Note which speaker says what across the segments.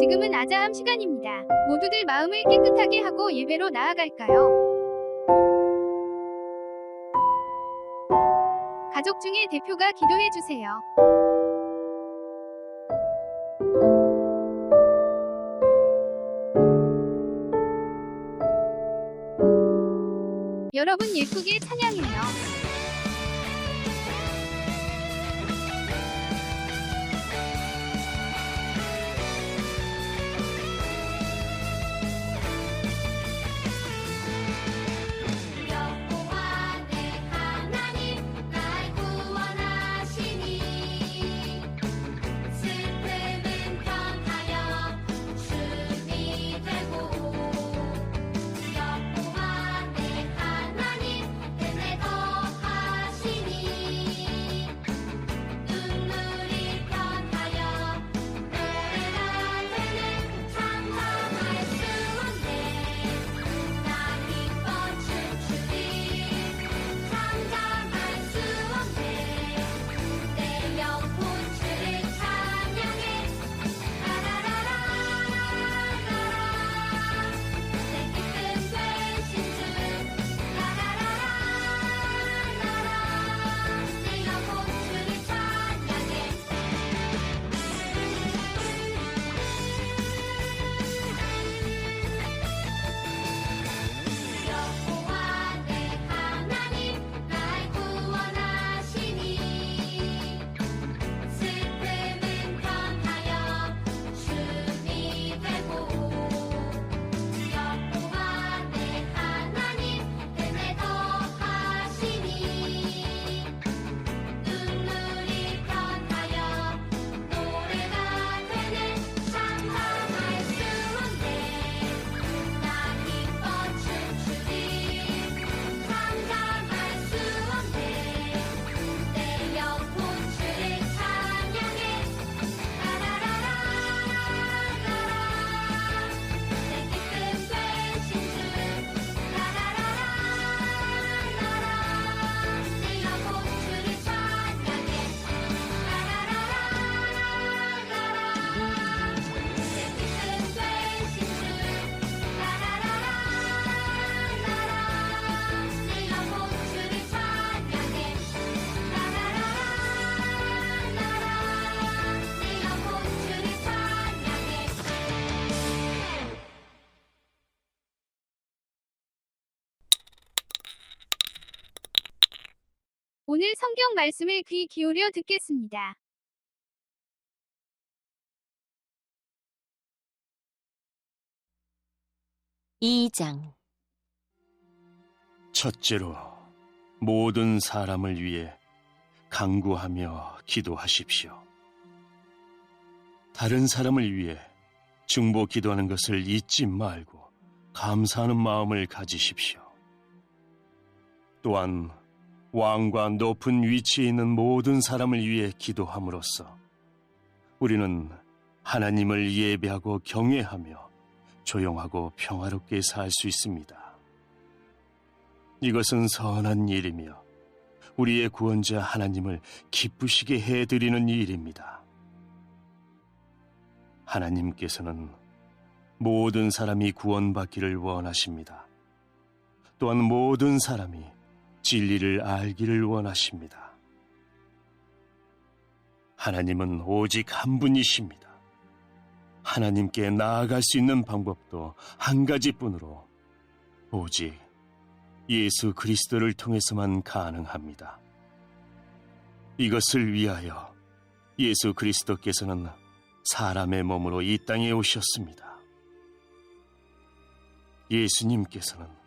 Speaker 1: 지금은 아자함 시간입니다. 모두들 마음을 깨끗하게 하고 예배로 나아갈까요? 가족 중에 대표가 기도해 주세요. 여러분 예쁘게 찬양해요. 오늘 성경 말씀을 귀 기울여 듣겠습니다.
Speaker 2: (2장)
Speaker 3: 첫째로 모든 사람을 위해 간구하며 기도하십시오. 다른 사람을 위해 중보 기도하는 것을 잊지 말고 감사하는 마음을 가지십시오. 또한 왕과 높은 위치에 있는 모든 사람을 위해 기도함으로써 우리는 하나님을 예배하고 경외하며 조용하고 평화롭게 살 수 있습니다. 이것은 선한 일이며 우리의 구원자 하나님을 기쁘시게 해드리는 일입니다. 하나님께서는 모든 사람이 구원받기를 원하십니다. 또한 모든 사람이 진리를 알기를 원하십니다. 하나님은 오직 한 분이십니다. 하나님께 나아갈 수 있는 방법도 한 가지뿐으로 오직 예수 그리스도를 통해서만 가능합니다. 이것을 위하여 예수 그리스도께서는 사람의 몸으로 이 땅에 오셨습니다. 예수님께서는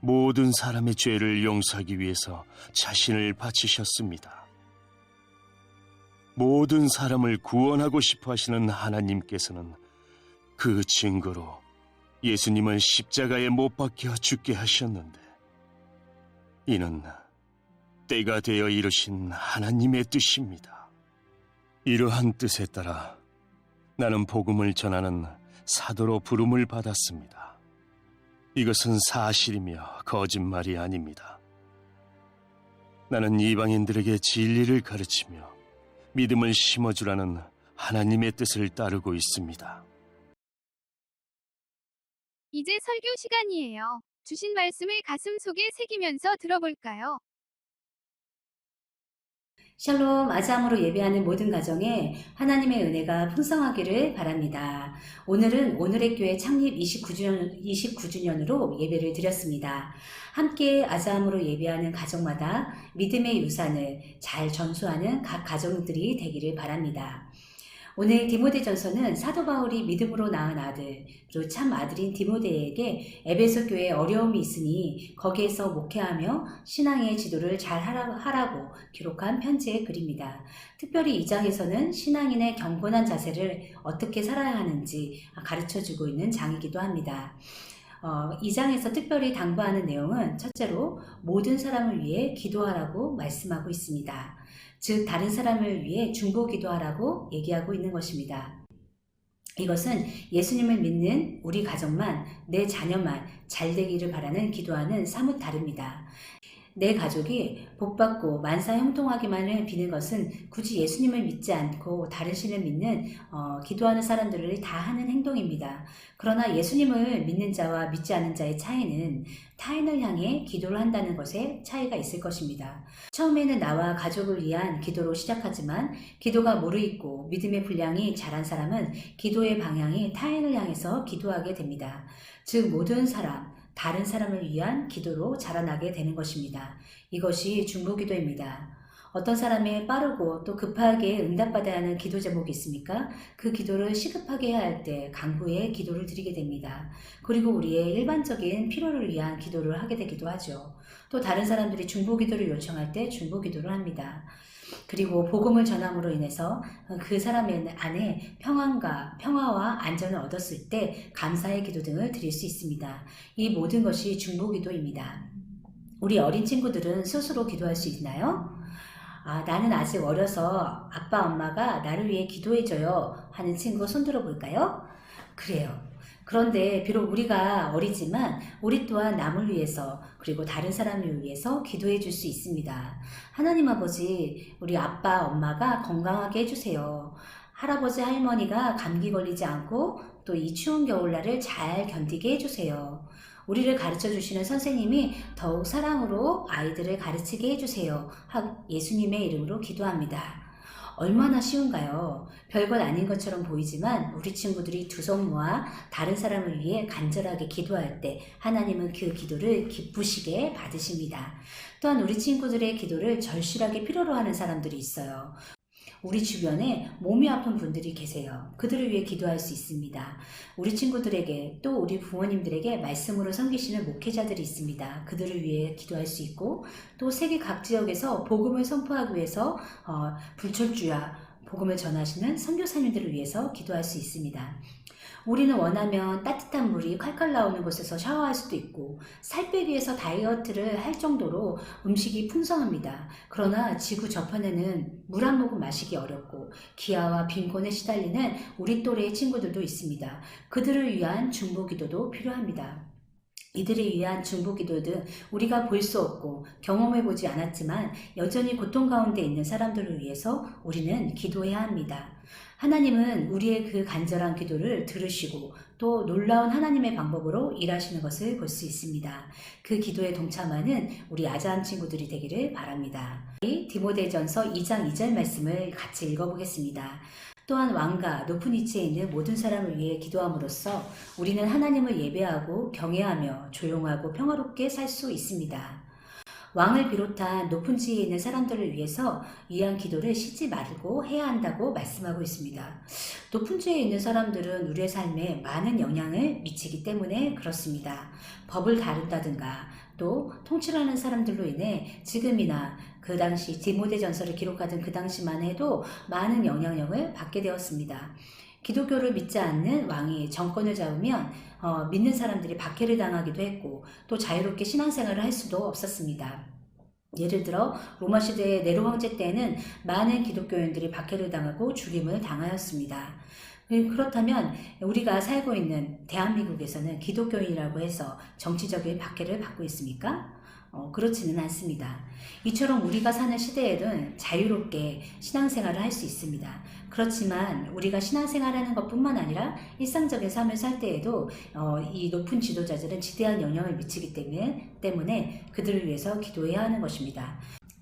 Speaker 3: 모든 사람의 죄를 용서하기 위해서 자신을 바치셨습니다. 모든 사람을 구원하고 싶어 하시는 하나님께서는 그 증거로 예수님을 십자가에 못 박혀 죽게 하셨는데, 이는 때가 되어 이루신 하나님의 뜻입니다. 이러한 뜻에 따라 나는 복음을 전하는 사도로 부름을 받았습니다. 이것은 사실이며 거짓말이 아닙니다. 나는 이방인들에게 진리를 가르치며 믿음을 심어주라는 하나님의 뜻을 따르고 있습니다.
Speaker 1: 이제 설교 시간이에요. 주신 말씀을 가슴 속에 새기면서 들어볼까요?
Speaker 4: 샬롬 아자함으로 예배하는 모든 가정에 하나님의 은혜가 풍성하기를 바랍니다. 오늘은 오늘의 교회 창립 29주년으로 예배를 드렸습니다. 함께 아자함으로 예배하는 가정마다 믿음의 유산을 잘 전수하는 각 가정들이 되기를 바랍니다. 오늘 디모데전서는 사도 바울이 믿음으로 낳은 아들, 그리고 참 아들인 디모데에게 에베소 교회에 어려움이 있으니 거기에서 목회하며 신앙의 지도를 잘 하라고 기록한 편지의 글입니다. 특별히 2장에서는 신앙인의 경건한 자세를 어떻게 살아야 하는지 가르쳐주고 있는 장이기도 합니다. 2장에서 특별히 당부하는 내용은 첫째로 모든 사람을 위해 기도하라고 말씀하고 있습니다. 즉 다른 사람을 위해 중보 기도하라고 얘기하고 있는 것입니다. 이것은 예수님을 믿는 우리 가정만, 내 자녀만 잘 되기를 바라는 기도와는 사뭇 다릅니다. 내 가족이 복받고 만사 형통하기만을 비는 것은 굳이 예수님을 믿지 않고 다른 신을 믿는 기도하는 사람들을 다 하는 행동입니다. 그러나 예수님을 믿는 자와 믿지 않는 자의 차이는 타인을 향해 기도를 한다는 것에 차이가 있을 것입니다. 처음에는 나와 가족을 위한 기도로 시작하지만 기도가 무르익고 믿음의 분량이 자란 사람은 기도의 방향이 타인을 향해서 기도하게 됩니다. 즉 모든 사람, 다른 사람을 위한 기도로 자라나게 되는 것입니다. 이것이 중보기도입니다. 어떤 사람의 빠르고 또 급하게 응답받아야 하는 기도 제목이 있습니까? 그 기도를 시급하게 해야 할 때 간구의 기도를 드리게 됩니다. 그리고 우리의 일반적인 필요를 위한 기도를 하게 되기도 하죠. 또 다른 사람들이 중보기도를 요청할 때 중보기도를 합니다. 그리고 복음을 전함으로 인해서 그 사람의 안에 평화와 안전을 얻었을 때 감사의 기도 등을 드릴 수 있습니다. 이 모든 것이 중보기도입니다. 우리 어린 친구들은 스스로 기도할 수 있나요? 나는 아직 어려서 아빠 엄마가 나를 위해 기도해줘요 하는 친구 손들어 볼까요? 그래요. 그런데 비록 우리가 어리지만 우리 또한 남을 위해서 그리고 다른 사람을 위해서 기도해 줄 수 있습니다. 하나님 아버지, 우리 아빠 엄마가 건강하게 해주세요. 할아버지 할머니가 감기 걸리지 않고 또 이 추운 겨울날을 잘 견디게 해주세요. 우리를 가르쳐 주시는 선생님이 더욱 사랑으로 아이들을 가르치게 해주세요. 예수님의 이름으로 기도합니다. 얼마나 쉬운가요? 별것 아닌 것처럼 보이지만 우리 친구들이 두 손 모아 다른 사람을 위해 간절하게 기도할 때 하나님은 그 기도를 기쁘시게 받으십니다. 또한 우리 친구들의 기도를 절실하게 필요로 하는 사람들이 있어요. 우리 주변에 몸이 아픈 분들이 계세요. 그들을 위해 기도할 수 있습니다. 우리 친구들에게 또 우리 부모님들에게 말씀으로 섬기시는 목회자들이 있습니다. 그들을 위해 기도할 수 있고 또 세계 각 지역에서 복음을 선포하기 위해서 불철주야 복음을 전하시는 선교사님들을 위해서 기도할 수 있습니다. 우리는 원하면 따뜻한 물이 콸콸 나오는 곳에서 샤워할 수도 있고 살 빼기 위해서 다이어트를 할 정도로 음식이 풍성합니다. 그러나 지구 저편에는 물 한 모금 마시기 어렵고 기아와 빈곤에 시달리는 우리 또래의 친구들도 있습니다. 그들을 위한 중보기도도 필요합니다. 이들을 위한 중보기도는 우리가 볼 수 없고 경험해보지 않았지만 여전히 고통 가운데 있는 사람들을 위해서 우리는 기도해야 합니다. 하나님은 우리의 그 간절한 기도를 들으시고 또 놀라운 하나님의 방법으로 일하시는 것을 볼 수 있습니다. 그 기도에 동참하는 우리 아자한 친구들이 되기를 바랍니다. 디모데전서 2장 2절 말씀을 같이 읽어보겠습니다. 또한 왕과 높은 위치에 있는 모든 사람을 위해 기도함으로써 우리는 하나님을 예배하고 경외하며 조용하고 평화롭게 살 수 있습니다. 왕을 비롯한 높은 지위에 있는 사람들을 위해서 위한 기도를 쉬지 말고 해야 한다고 말씀하고 있습니다. 높은 지위에 있는 사람들은 우리의 삶에 많은 영향을 미치기 때문에 그렇습니다. 법을 다룬다든가 또 통치하는 사람들로 인해 지금이나 그 당시 디모데전서를 기록하던 그 당시만 해도 많은 영향력을 받게 되었습니다. 기독교를 믿지 않는 왕이 정권을 잡으면 믿는 사람들이 박해를 당하기도 했고 또 자유롭게 신앙생활을 할 수도 없었습니다. 예를 들어 로마 시대의 네로 황제 때에는 많은 기독교인들이 박해를 당하고 죽임을 당하였습니다. 그렇다면 우리가 살고 있는 대한민국에서는 기독교인이라고 해서 정치적인 박해를 받고 있습니까? 그렇지는 않습니다. 이처럼 우리가 사는 시대에는 자유롭게 신앙생활을 할 수 있습니다. 그렇지만 우리가 신앙생활하는 것뿐만 아니라 일상적인 삶을 살 때에도 이 높은 지도자들은 지대한 영향을 미치기 때문에 그들을 위해서 기도해야 하는 것입니다.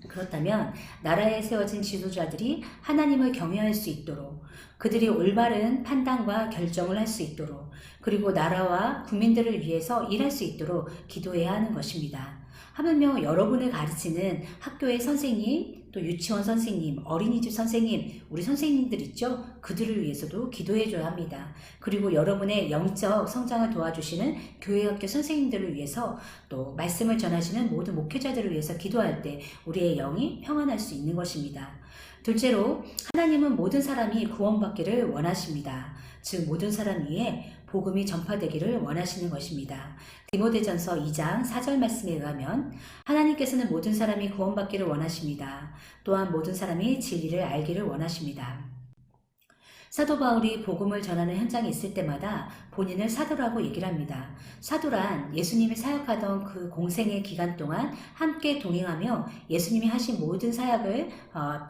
Speaker 4: 그렇다면 나라에 세워진 지도자들이 하나님을 경외할 수 있도록, 그들이 올바른 판단과 결정을 할 수 있도록, 그리고 나라와 국민들을 위해서 일할 수 있도록 기도해야 하는 것입니다. 하물며 여러분을 가르치는 학교의 선생님, 또 유치원 선생님, 어린이집 선생님, 우리 선생님들 있죠? 그들을 위해서도 기도해줘야 합니다. 그리고 여러분의 영적 성장을 도와주시는 교회학교 선생님들을 위해서, 또 말씀을 전하시는 모든 목회자들을 위해서 기도할 때 우리의 영이 평안할 수 있는 것입니다. 둘째로, 하나님은 모든 사람이 구원받기를 원하십니다. 즉 모든 사람 위에 복음이 전파되기를 원하시는 것입니다. 디모데전서 2장 4절 말씀에 의하면 하나님께서는 모든 사람이 구원받기를 원하십니다. 또한 모든 사람이 진리를 알기를 원하십니다. 사도 바울이 복음을 전하는 현장에 있을 때마다 본인을 사도라고 얘기를 합니다. 사도란 예수님이 사역하던 그 공생의 기간 동안 함께 동행하며 예수님이 하신 모든 사역을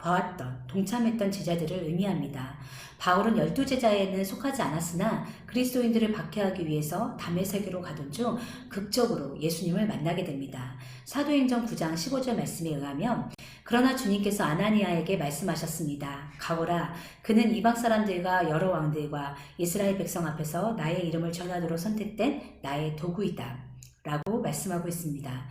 Speaker 4: 보았던, 동참했던 제자들을 의미합니다. 바울은 12제자에는 속하지 않았으나 그리스도인들을 박해하기 위해서 다메섹으로 가던 중 극적으로 예수님을 만나게 됩니다. 사도행전 9장 15절 말씀에 의하면 그러나 주님께서 아나니아에게 말씀하셨습니다. 가오라, 그는 이방 사람들과 여러 왕들과 이스라엘 백성 앞에서 나의 이름을 전하도록 선택된 나의 도구이다 라고 말씀하고 있습니다.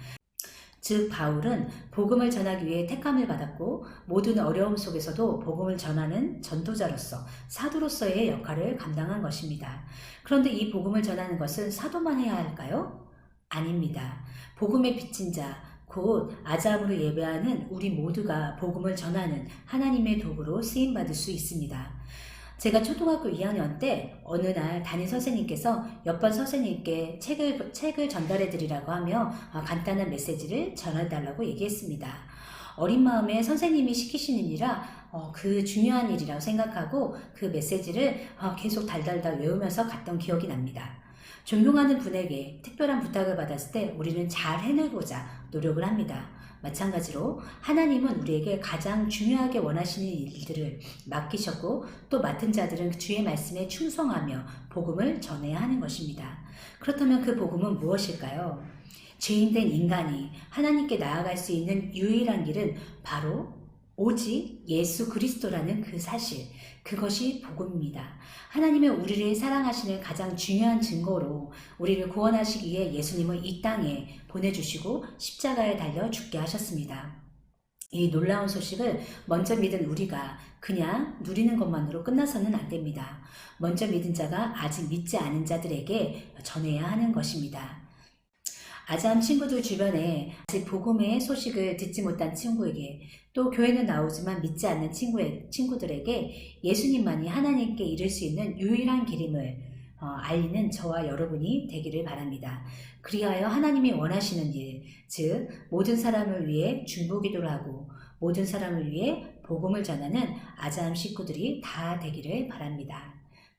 Speaker 4: 즉 바울은 복음을 전하기 위해 택함을 받았고 모든 어려움 속에서도 복음을 전하는 전도자로서, 사도로서의 역할을 감당한 것입니다. 그런데 이 복음을 전하는 것은 사도만 해야 할까요? 아닙니다. 복음의 빚진 자, 곧 아자함으로 예배하는 우리 모두가 복음을 전하는 하나님의 도구로 쓰임받을 수 있습니다. 제가 초등학교 2학년 때 어느 날 담임 선생님께서 옆반 선생님께 책을 전달해 드리라고 하며 간단한 메시지를 전해달라고 얘기했습니다. 어린 마음에 선생님이 시키시는 일이라 그 중요한 일이라고 생각하고 그 메시지를 계속 달달달 외우면서 갔던 기억이 납니다. 존경하는 분에게 특별한 부탁을 받았을 때 우리는 잘 해내고자 노력을 합니다. 마찬가지로 하나님은 우리에게 가장 중요하게 원하시는 일들을 맡기셨고 또 맡은 자들은 주의 말씀에 충성하며 복음을 전해야 하는 것입니다. 그렇다면 그 복음은 무엇일까요? 죄인된 인간이 하나님께 나아갈 수 있는 유일한 길은 바로 오직 예수 그리스도라는 그 사실, 그것이 복음입니다. 하나님은 우리를 사랑하시는 가장 중요한 증거로 우리를 구원하시기 위해 예수님을 이 땅에 보내주시고 십자가에 달려 죽게 하셨습니다. 이 놀라운 소식을 먼저 믿은 우리가 그냥 누리는 것만으로 끝나서는 안 됩니다. 먼저 믿은 자가 아직 믿지 않은 자들에게 전해야 하는 것입니다. 아자함 친구들 주변에 아직 복음의 소식을 듣지 못한 친구에게, 또 교회는 나오지만 믿지 않는 친구들에게 예수님만이 하나님께 이를 수 있는 유일한 길임을 알리는 저와 여러분이 되기를 바랍니다. 그리하여 하나님이 원하시는 일, 즉 모든 사람을 위해 중보기도를 하고 모든 사람을 위해 복음을 전하는 아자함 식구들이 다 되기를 바랍니다.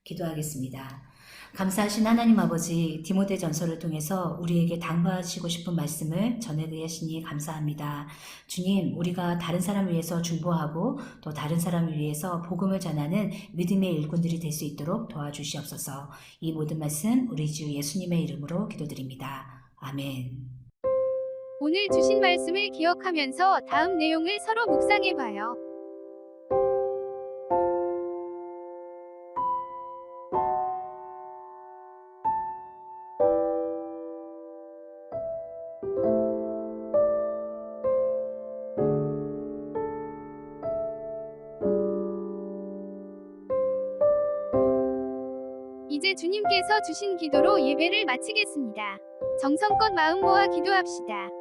Speaker 4: 기도하겠습니다. 감사하신 하나님 아버지, 디모데전서를 통해서 우리에게 당부하시고 싶은 말씀을 전해드리시니 감사합니다. 주님, 우리가 다른 사람을 위해서 중보하고 또 다른 사람을 위해서 복음을 전하는 믿음의 일꾼들이 될 수 있도록 도와주시옵소서. 이 모든 말씀 우리 주 예수님의 이름으로 기도드립니다. 아멘.
Speaker 1: 오늘 주신 말씀을 기억하면서 다음 내용을 서로 묵상해봐요. 이제 주님께서 주신 기도로 예배를 마치겠습니다. 정성껏 마음 모아 기도합시다.